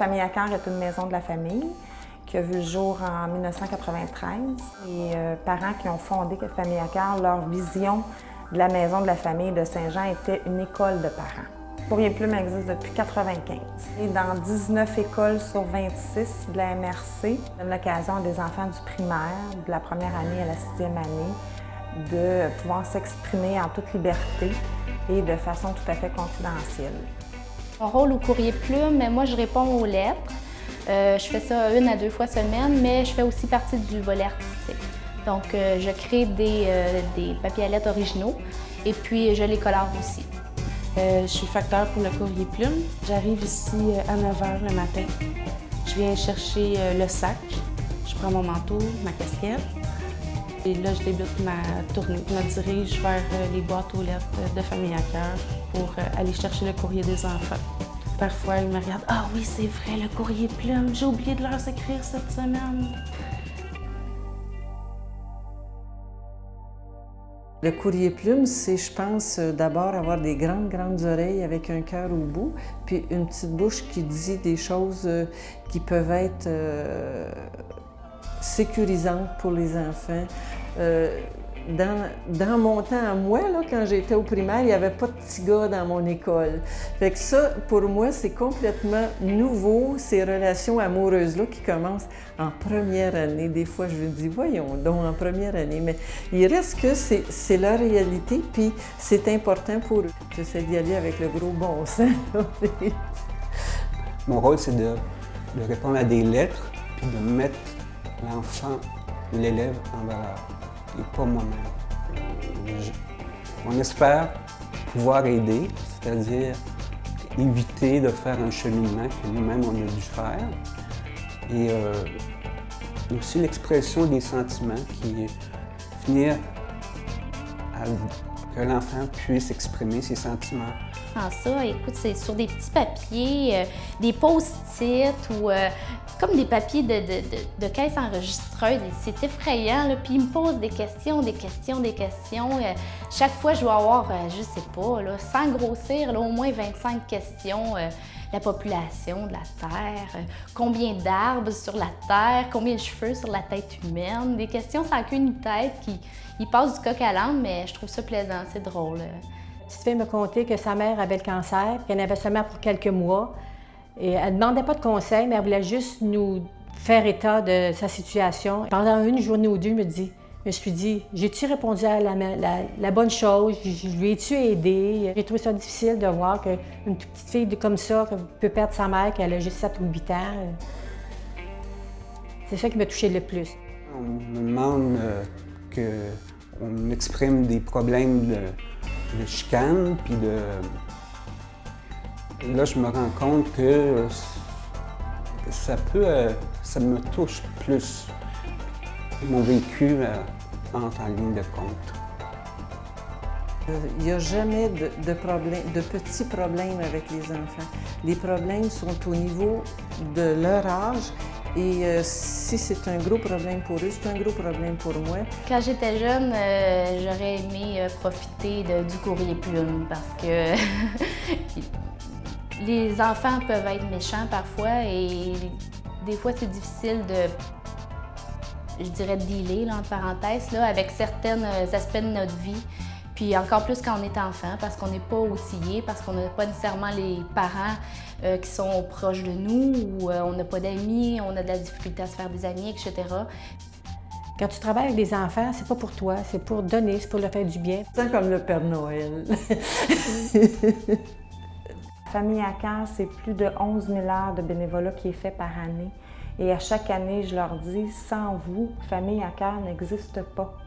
Famille à cœur est une maison de la famille qui a vu le jour en 1993. Les parents qui ont fondé Famille à cœur, leur vision de la maison de la famille de Saint-Jean était une école de parents. Courrier Plume existe depuis 1995. Et dans 19 écoles sur 26 de la MRC, on donne l'occasion à des enfants du primaire, de la première année à la 6e année, de pouvoir s'exprimer en toute liberté et de façon tout à fait confidentielle. Mon rôle au Courrier Plume, moi je réponds aux lettres. Je fais ça 1 à 2 fois semaine, mais je fais aussi partie du volet artistique. Donc je crée des papiers à lettres originaux et puis je les colore aussi. Je suis facteur pour le Courrier Plume. J'arrive ici à 9 h le matin. Je viens chercher le sac, je prends mon manteau, ma casquette. Et là, je débute ma tournée. Je me dirige vers les boîtes aux lettres de Famille à cœur pour aller chercher le courrier des enfants. Parfois, ils me regardent. « Ah oui, c'est vrai, le Courrier Plume, j'ai oublié de leur écrire cette semaine. » Le Courrier Plume, c'est, je pense, d'abord avoir des grandes oreilles avec un cœur au bout, puis une petite bouche qui dit des choses qui peuvent être sécurisantes pour les enfants. Dans mon temps à moi, là, quand j'étais au primaire, il n'y avait pas de petits gars dans mon école. Fait que ça, pour moi, c'est complètement nouveau, ces relations amoureuses-là qui commencent en première année. Des fois, je me dis, voyons donc, en première année. Mais il reste que c'est leur réalité, puis c'est important pour eux. J'essaie d'y aller avec le gros bon sens. Mon rôle, c'est de répondre à des lettres, puis de mettre l'enfant, l'élève en valeur. Et pas moi-même. On espère pouvoir aider, c'est-à-dire éviter de faire un cheminement que nous-mêmes on a dû faire. Et aussi l'expression des sentiments qui finir que l'enfant puisse exprimer ses sentiments. Ça, écoute, c'est sur des petits papiers, des post-it ou comme des papiers de caisse enregistreuse. C'est effrayant, là. Puis ils me posent des questions. Chaque fois, je dois avoir, je sais pas, là, sans grossir, là, au moins 25 questions. La population de la Terre, combien d'arbres sur la Terre, combien de cheveux sur la tête humaine. Des questions sans queue ni tête qui ils passent du coq à l'âne, mais je trouve ça plaisant, c'est drôle. La petite fille me contait que sa mère avait le cancer, qu'elle en avait seulement pour quelques mois. Et elle ne demandait pas de conseils, mais elle voulait juste nous faire état de sa situation. Pendant une journée ou deux, je me suis dit, j'ai-tu répondu à la bonne chose? Je lui ai-tu aidé? J'ai trouvé ça difficile de voir qu'une toute petite fille comme ça peut perdre sa mère, qu'elle a juste 7 ou 8 ans. C'est ça qui m'a touchée le plus. On me demande qu'on exprime des problèmes de chicane, puis là, je me rends compte que ça me touche plus. Mon vécu entre en ligne de compte. Il n'y a jamais de petits problèmes avec les enfants. Les problèmes sont au niveau de leur âge. Et si c'est un gros problème pour eux, c'est un gros problème pour moi. Quand j'étais jeune, j'aurais aimé profiter du Courrier Plume parce que les enfants peuvent être méchants parfois et des fois c'est difficile de, je dirais, de dealer, là, entre parenthèses, là, avec certains aspects de notre vie. Puis encore plus quand on est enfant, parce qu'on n'est pas outillé, parce qu'on n'a pas nécessairement les parents qui sont proches de nous, ou on n'a pas d'amis, on a de la difficulté à se faire des amis, etc. Quand tu travailles avec des enfants, c'est pas pour toi, c'est pour donner, c'est pour leur faire du bien. C'est comme le Père Noël. Famille à cœur, c'est plus de 11 000 heures de bénévolat qui est fait par année. Et à chaque année, je leur dis, sans vous, Famille à cœur n'existe pas.